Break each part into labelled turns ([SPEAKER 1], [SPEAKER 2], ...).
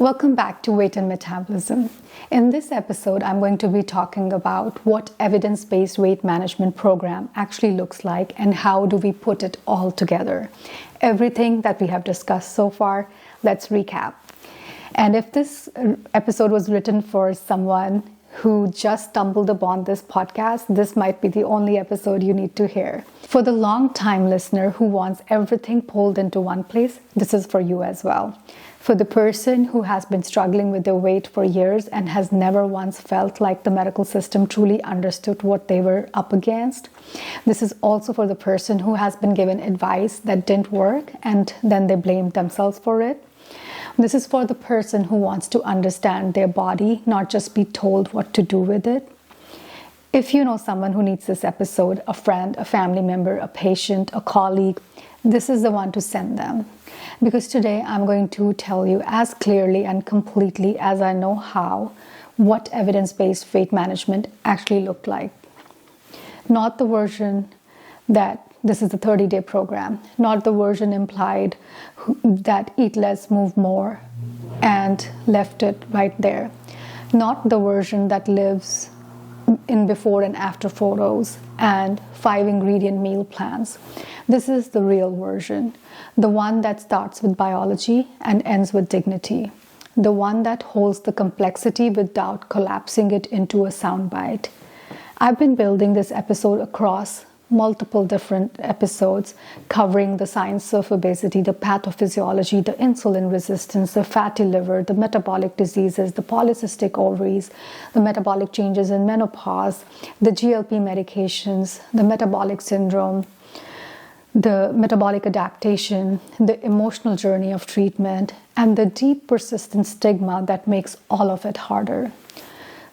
[SPEAKER 1] Welcome back to Weight and Metabolism. In this episode, I'm going to be talking about what evidence-based weight management program actually looks like and how do we put it all together. Everything that we have discussed so far, let's recap. And if this episode was written for someone who just stumbled upon this podcast, this might be the only episode you need to hear. For the long-time listener who wants everything pulled into one place, this is for you as well. For the person who has been struggling with their weight for years and has never once felt like the medical system truly understood what they were up against, this is also for the person who has been given advice that didn't work and then they blamed themselves for it. This is for the person who wants to understand their body, not just be told what to do with it. If you know someone who needs this episode, a friend, a family member, a patient, a colleague, this is the one to send them. Because today I'm going to tell you as clearly and completely as I know how, what evidence-based weight management actually looked like. Not the version that this is a 30-day program, not the version implied that eat less, move more, and left it right there. Not the version that lives in before and after photos and 5-ingredient meal plans. This is the real version, the one that starts with biology and ends with dignity, the one that holds the complexity without collapsing it into a soundbite. I've been building this episode across multiple different episodes covering the science of obesity, the pathophysiology, the insulin resistance, the fatty liver, the metabolic diseases, the polycystic ovaries, the metabolic changes in menopause, the GLP medications, the metabolic syndrome, the metabolic adaptation, the emotional journey of treatment, and the deep persistent stigma that makes all of it harder.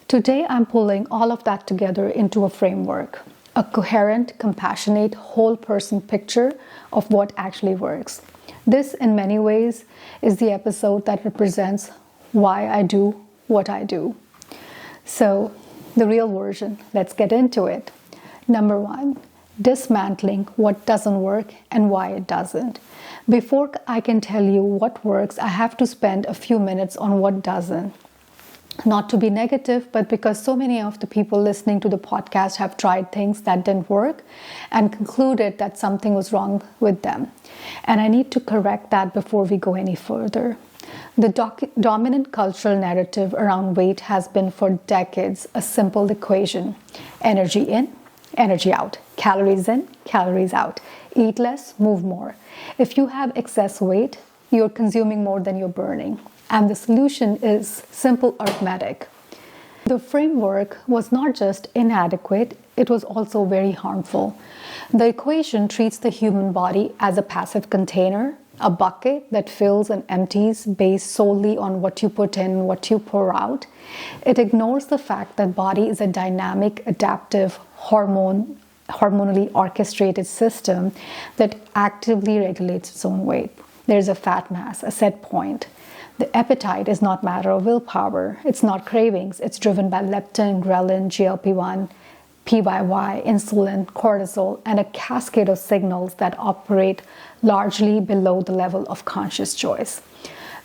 [SPEAKER 1] Today, I'm pulling all of that together into a framework. A coherent, compassionate, whole person picture of what actually works. This, in many ways, is the episode that represents why I do what I do. So, the real version, let's get into it. Number 1, dismantling what doesn't work and why it doesn't. Before I can tell you what works, I have to spend a few minutes on what doesn't. Not to be negative, but because so many of the people listening to the podcast have tried things that didn't work and concluded that something was wrong with them. And I need to correct that before we go any further. The dominant cultural narrative around weight has been for decades a simple equation. Energy in, energy out. Calories in, calories out. Eat less, move more. If you have excess weight, you're consuming more than you're burning. And the solution is simple arithmetic. The framework was not just inadequate, it was also very harmful. The equation treats the human body as a passive container, a bucket that fills and empties based solely on what you put in, what you pour out. It ignores the fact that body is a dynamic, adaptive, hormonally orchestrated system that actively regulates its own weight. There's a fat mass, a set point. The appetite is not a matter of willpower. It's not cravings. It's driven by leptin, ghrelin, GLP-1, PYY, insulin, cortisol, and a cascade of signals that operate largely below the level of conscious choice.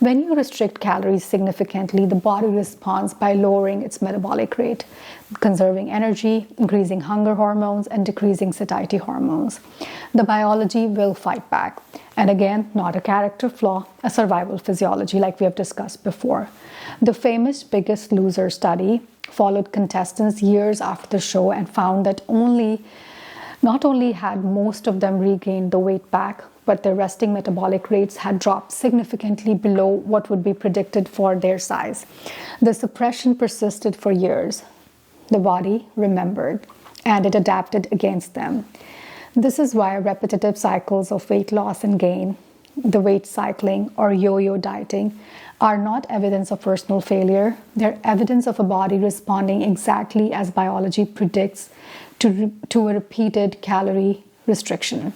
[SPEAKER 1] When you restrict calories significantly, the body responds by lowering its metabolic rate, conserving energy, increasing hunger hormones, and decreasing satiety hormones. The biology will fight back. And again, not a character flaw, a survival physiology like we have discussed before. The famous Biggest Loser study followed contestants years after the show and found that not only had most of them regained the weight back, but their resting metabolic rates had dropped significantly below what would be predicted for their size. The suppression persisted for years. The body remembered, and it adapted against them. This is why repetitive cycles of weight loss and gain, the weight cycling or yo-yo dieting, are not evidence of personal failure. They're evidence of a body responding exactly as biology predicts to a repeated calorie restriction.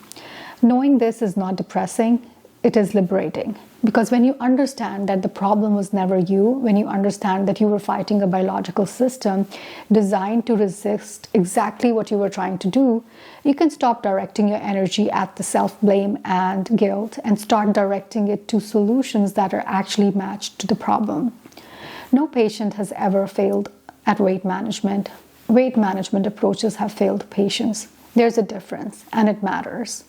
[SPEAKER 1] Knowing this is not depressing, it is liberating. Because when you understand that the problem was never you, when you understand that you were fighting a biological system designed to resist exactly what you were trying to do, you can stop directing your energy at the self-blame and guilt and start directing it to solutions that are actually matched to the problem. No patient has ever failed at weight management. Weight management approaches have failed patients. There's a difference, and it matters.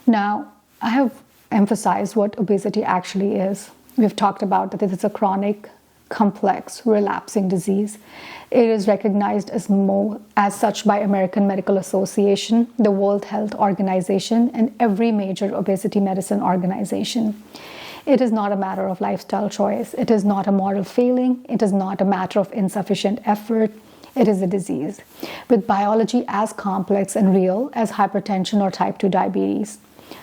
[SPEAKER 1] Now, I have emphasized what obesity actually is. We've talked about that it is a chronic, complex, relapsing disease. It is recognized as such by American Medical Association, the World Health Organization, and every major obesity medicine organization. It is not a matter of lifestyle choice. It is not a moral failing. It is not a matter of insufficient effort. It is a disease with biology as complex and real as hypertension or type 2 diabetes.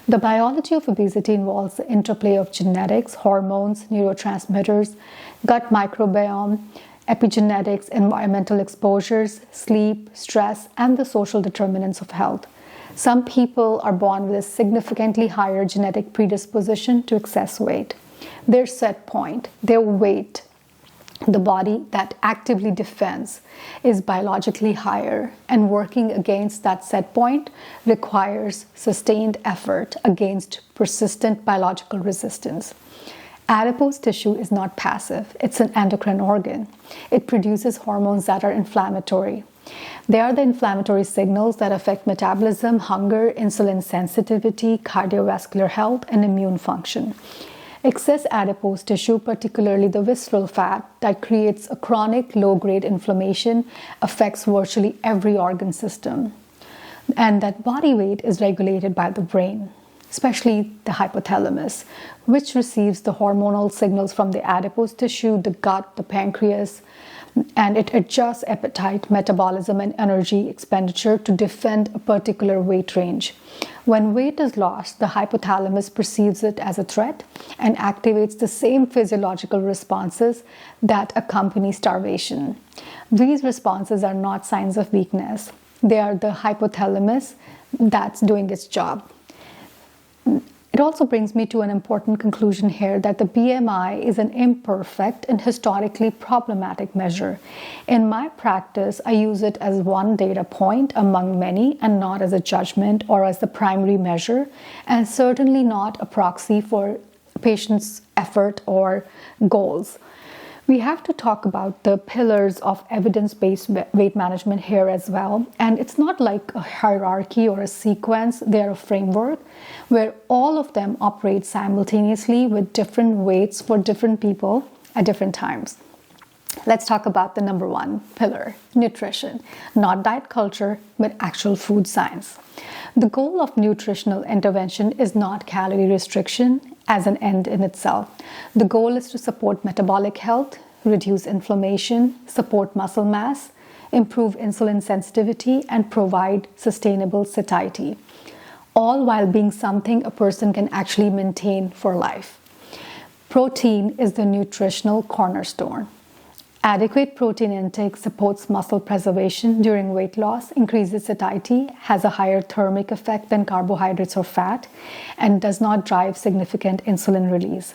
[SPEAKER 1] The biology of obesity involves the interplay of genetics, hormones, neurotransmitters, gut microbiome, epigenetics, environmental exposures, sleep, stress, and the social determinants of health. Some people are born with a significantly higher genetic predisposition to excess weight. Their set point, their weight, the body that actively defends, is biologically higher, and working against that set point requires sustained effort against persistent biological resistance. Adipose tissue is not passive. It's an endocrine organ. It produces hormones that are inflammatory. They are the inflammatory signals that affect metabolism, hunger, insulin sensitivity, cardiovascular health, and immune function. Excess adipose tissue, particularly the visceral fat that creates a chronic low-grade inflammation, affects virtually every organ system. And that body weight is regulated by the brain, especially the hypothalamus, which receives the hormonal signals from the adipose tissue, the gut, the pancreas, and it adjusts appetite, metabolism, and energy expenditure to defend a particular weight range. When weight is lost, the hypothalamus perceives it as a threat and activates the same physiological responses that accompany starvation. These responses are not signs of weakness. They are the hypothalamus that's doing its job. It also brings me to an important conclusion here that the BMI is an imperfect and historically problematic measure. In my practice, I use it as one data point among many and not as a judgment or as the primary measure, and certainly not a proxy for patient's effort or goals. We have to talk about the pillars of evidence-based weight management here as well. And it's not like a hierarchy or a sequence, they're a framework where all of them operate simultaneously with different weights for different people at different times. Let's talk about the number one pillar, nutrition, not diet culture, but actual food science. The goal of nutritional intervention is not calorie restriction as an end in itself. The goal is to support metabolic health, reduce inflammation, support muscle mass, improve insulin sensitivity, and provide sustainable satiety, all while being something a person can actually maintain for life. Protein is the nutritional cornerstone. Adequate protein intake supports muscle preservation during weight loss, increases satiety, has a higher thermic effect than carbohydrates or fat, and does not drive significant insulin release.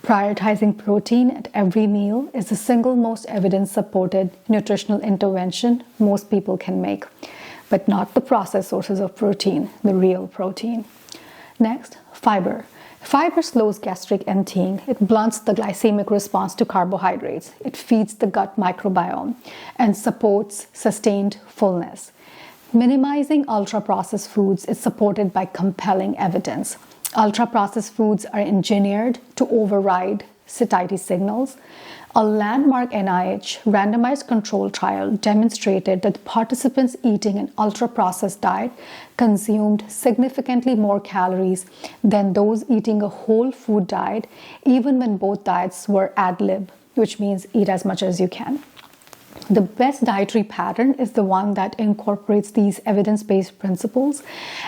[SPEAKER 1] Prioritizing protein at every meal is the single most evidence-supported nutritional intervention most people can make, but not the processed sources of protein, the real protein. Next, fiber. Fiber slows gastric emptying. It blunts the glycemic response to carbohydrates. It feeds the gut microbiome and supports sustained fullness. Minimizing ultra-processed foods is supported by compelling evidence. Ultra-processed foods are engineered to override satiety signals. A landmark NIH randomized control trial demonstrated that participants eating an ultra-processed diet consumed significantly more calories than those eating a whole food diet, even when both diets were ad lib, which means eat as much as you can. The best dietary pattern is the one that incorporates these evidence-based principles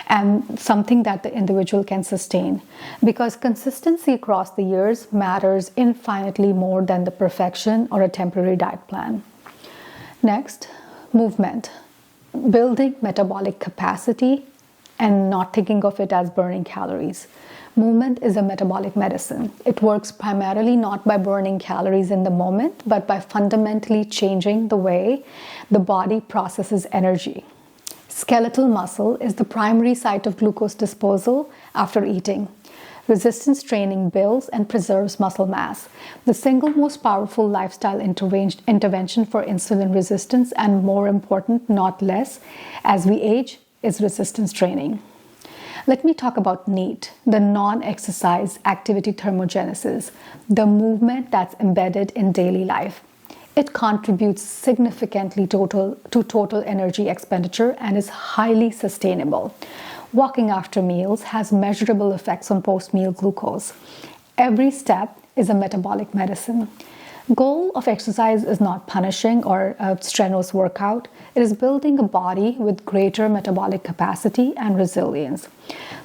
[SPEAKER 1] and something that the individual can sustain, because consistency across the years matters infinitely more than the perfection or a temporary diet plan. Next, movement. Building metabolic capacity and not thinking of it as burning calories. Movement is a metabolic medicine. It works primarily not by burning calories in the moment, but by fundamentally changing the way the body processes energy. Skeletal muscle is the primary site of glucose disposal after eating. Resistance training builds and preserves muscle mass. The single most powerful lifestyle intervention for insulin resistance, and more important, not less, as we age, is resistance training. Let me talk about NEAT, the non-exercise activity thermogenesis, the movement that's embedded in daily life. It contributes significantly to total energy expenditure and is highly sustainable. Walking after meals has measurable effects on post-meal glucose. Every step is a metabolic medicine. Goal of exercise is not punishing or a strenuous workout. It is building a body with greater metabolic capacity and resilience.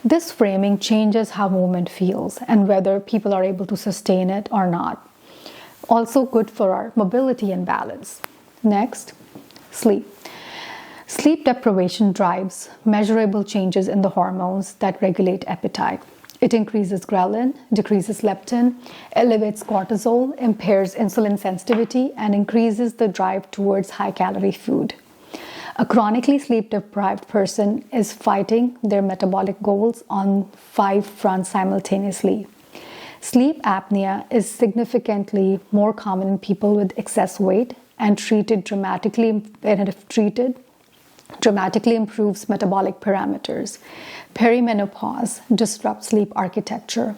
[SPEAKER 1] This framing changes how movement feels and whether people are able to sustain it or not. Also good for our mobility and balance. Next, sleep. Sleep deprivation drives measurable changes in the hormones that regulate appetite. It increases ghrelin, decreases leptin, elevates cortisol, impairs insulin sensitivity, and increases the drive towards high-calorie food. A chronically sleep-deprived person is fighting their metabolic goals on 5 fronts simultaneously. Sleep apnea is significantly more common in people with excess weight and dramatically improves metabolic parameters. Perimenopause disrupts sleep architecture.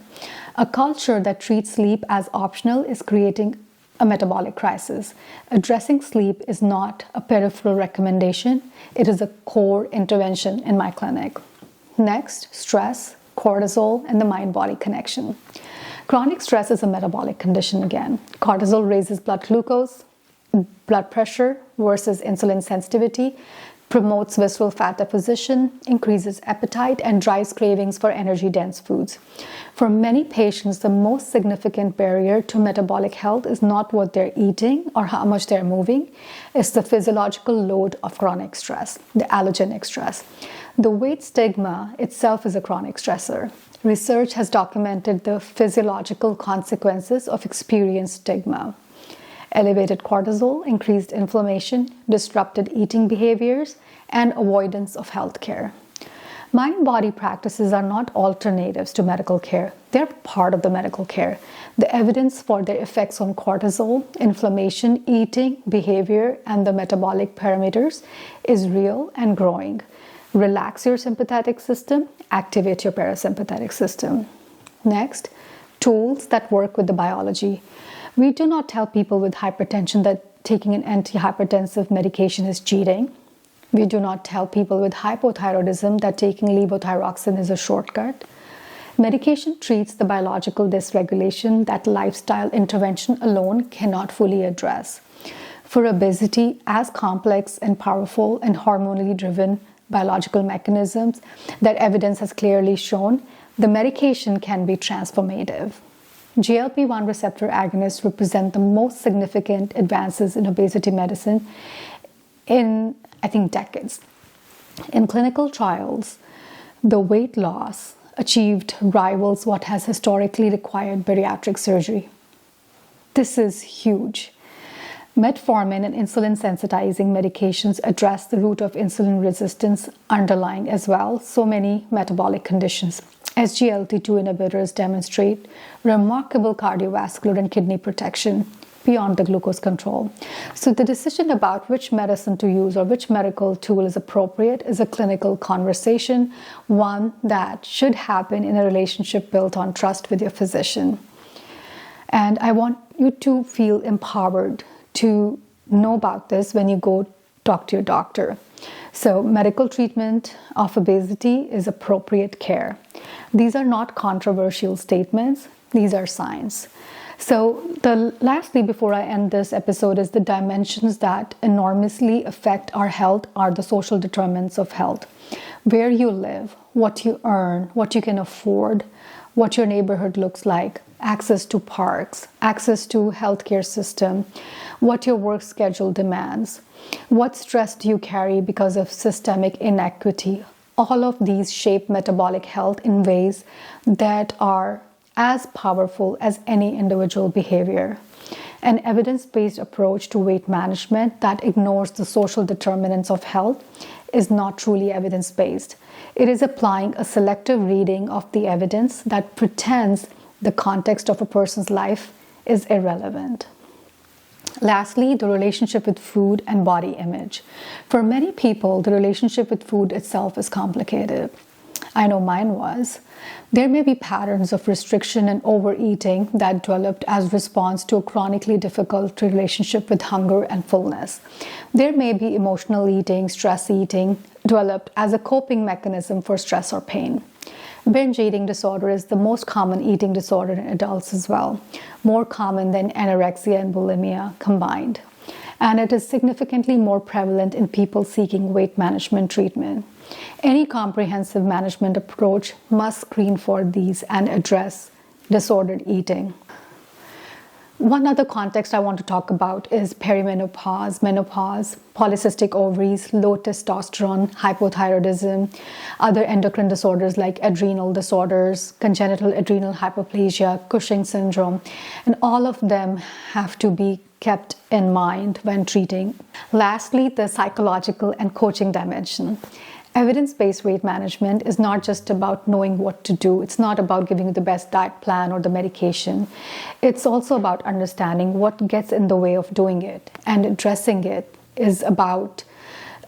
[SPEAKER 1] A culture that treats sleep as optional is creating a metabolic crisis. Addressing sleep is not a peripheral recommendation, it is a core intervention in my clinic. Next, stress, cortisol, and the mind-body connection. Chronic stress is a metabolic condition again. Cortisol raises blood glucose, blood pressure versus insulin sensitivity, promotes visceral fat deposition, increases appetite, and drives cravings for energy-dense foods. For many patients, the most significant barrier to metabolic health is not what they're eating or how much they're moving, it's the physiological load of chronic stress, the allergenic stress. The weight stigma itself is a chronic stressor. Research has documented the physiological consequences of experienced stigma. Elevated cortisol, increased inflammation, disrupted eating behaviors, and avoidance of healthcare. Mind-body practices are not alternatives to medical care. They're part of the medical care. The evidence for their effects on cortisol, inflammation, eating, behavior, and the metabolic parameters is real and growing. Relax your sympathetic system, activate your parasympathetic system. Next, tools that work with the biology. We do not tell people with hypertension that taking an antihypertensive medication is cheating. We do not tell people with hypothyroidism that taking levothyroxine is a shortcut. Medication treats the biological dysregulation that lifestyle intervention alone cannot fully address. For obesity, as complex and powerful and hormonally driven biological mechanisms that evidence has clearly shown, the medication can be transformative. GLP-1 receptor agonists represent the most significant advances in obesity medicine in, decades. In clinical trials, the weight loss achieved rivals what has historically required bariatric surgery. This is huge. Metformin and insulin sensitizing medications address the root of insulin resistance underlying as well so many metabolic conditions. SGLT2 inhibitors demonstrate remarkable cardiovascular and kidney protection beyond the glucose control. So the decision about which medicine to use or which medical tool is appropriate is a clinical conversation, one that should happen in a relationship built on trust with your physician. And I want you to feel empowered to know about this when you go talk to your doctor. So medical treatment of obesity is appropriate care. These are not controversial statements. These are science. So lastly, before I end this episode, is the dimensions that enormously affect our health are the social determinants of health. Where you live, what you earn, what you can afford, what your neighborhood looks like, access to parks, access to healthcare system, what your work schedule demands, what stress do you carry because of systemic inequity. All of these shape metabolic health in ways that are as powerful as any individual behavior. An evidence-based approach to weight management that ignores the social determinants of health is not truly evidence-based. It is applying a selective reading of the evidence that pretends the context of a person's life is irrelevant. Lastly, the relationship with food and body image. For many people, the relationship with food itself is complicated. I know mine was. There may be patterns of restriction and overeating that developed as response to a chronically difficult relationship with hunger and fullness. There may be emotional eating, stress eating, developed as a coping mechanism for stress or pain. Binge eating disorder is the most common eating disorder in adults as well, more common than anorexia and bulimia combined. And it is significantly more prevalent in people seeking weight management treatment. Any comprehensive management approach must screen for these and address disordered eating. One other context I want to talk about is perimenopause, menopause, polycystic ovaries, low testosterone, hypothyroidism, other endocrine disorders like adrenal disorders, congenital adrenal hyperplasia, Cushing syndrome, and all of them have to be kept in mind when treating. Lastly, the psychological and coaching dimension. Evidence-based weight management is not just about knowing what to do. It's not about giving you the best diet plan or the medication. It's also about understanding what gets in the way of doing it, and addressing it is about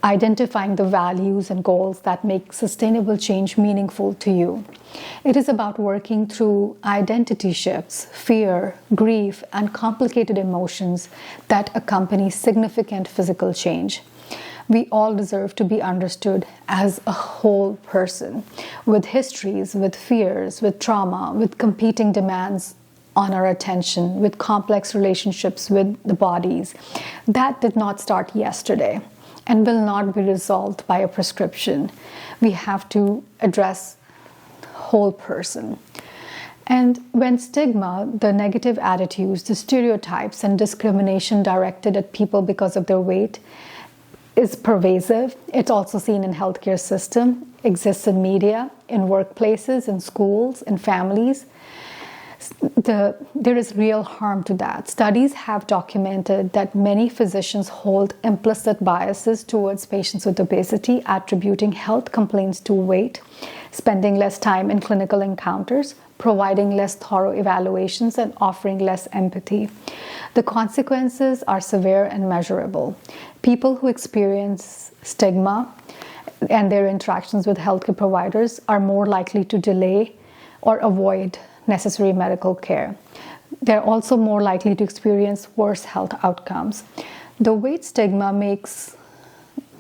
[SPEAKER 1] identifying the values and goals that make sustainable change meaningful to you. It is about working through identity shifts, fear, grief, and complicated emotions that accompany significant physical change. We all deserve to be understood as a whole person, with histories, with fears, with trauma, with competing demands on our attention, with complex relationships with the bodies. That did not start yesterday and will not be resolved by a prescription. We have to address whole person. And when stigma, the negative attitudes, the stereotypes, and discrimination directed at people because of their weight is pervasive, it's also seen in healthcare system, exists in media, in workplaces, in schools, in families. There is real harm to that. Studies have documented that many physicians hold implicit biases towards patients with obesity, attributing health complaints to weight, spending less time in clinical encounters, providing less thorough evaluations, and offering less empathy. The consequences are severe and measurable. People who experience stigma and their interactions with healthcare providers are more likely to delay or avoid necessary medical care. They're also more likely to experience worse health outcomes. The weight stigma makes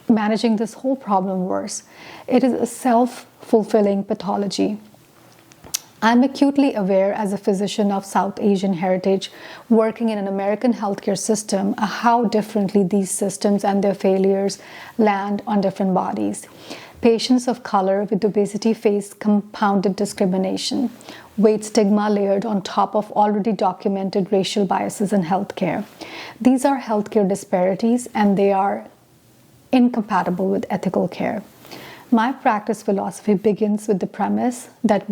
[SPEAKER 1] managing this whole problem worse. It is a self-fulfilling pathology. I'm acutely aware as a physician of South Asian heritage working in an American healthcare system how differently these systems and their failures land on different bodies. Patients of color with obesity face compounded discrimination, weight stigma layered on top of already documented racial biases in healthcare. These are healthcare disparities, and they are incompatible with ethical care. My practice philosophy begins with the premise that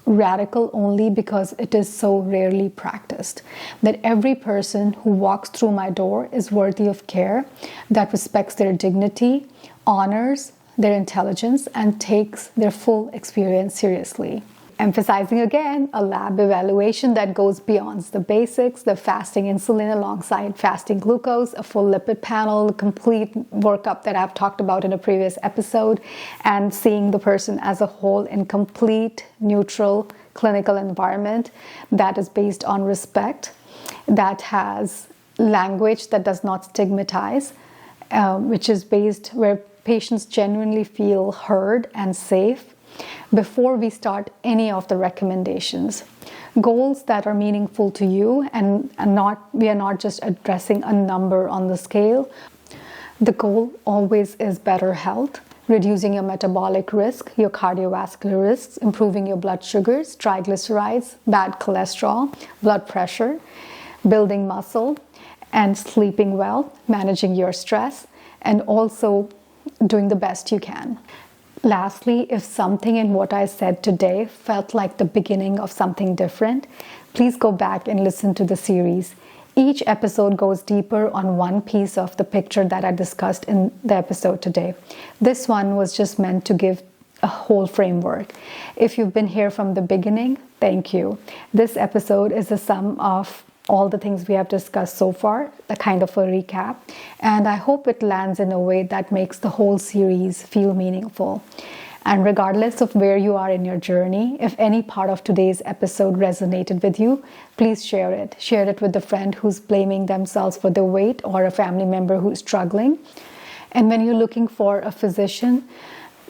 [SPEAKER 1] radical only because it is so rarely practiced, that every person who walks through my door is worthy of care that respects their dignity, honors their intelligence, and takes their full experience seriously. Emphasizing again a lab evaluation that goes beyond the basics, the fasting insulin alongside fasting glucose, a full lipid panel, the complete workup that I've talked about in a previous episode, and seeing the person as a whole in complete, neutral, clinical environment that is based on respect, that has language that does not stigmatize, which is based where patients genuinely feel heard and safe before we start any of the recommendations. Goals that are meaningful to you, and we are not just addressing a number on the scale. The goal always is better health, reducing your metabolic risk, your cardiovascular risks, improving your blood sugars, triglycerides, bad cholesterol, blood pressure, building muscle, and sleeping well, managing your stress, and also doing the best you can. Lastly, if something in what I said today felt like the beginning of something different, please go back and listen to the series. Each episode goes deeper on one piece of the picture that I discussed in the episode today. This one was just meant to give a whole framework. If you've been here from the beginning, thank you. This episode is a sum of all the things we have discussed so far, a kind of a recap, and I hope it lands in a way that makes the whole series feel meaningful. And regardless of where you are in your journey, if any part of today's episode resonated with you, please share it. Share it with a friend who's blaming themselves for their weight or a family member who's struggling. And when you're looking for a physician,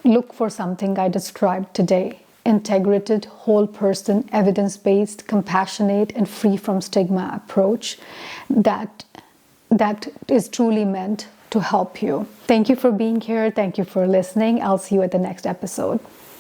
[SPEAKER 1] look for something I described today. Integrated, whole person, evidence-based, compassionate, and free from stigma approach that is truly meant to help you. Thank you for being here. Thank you for listening. I'll see you at the next episode.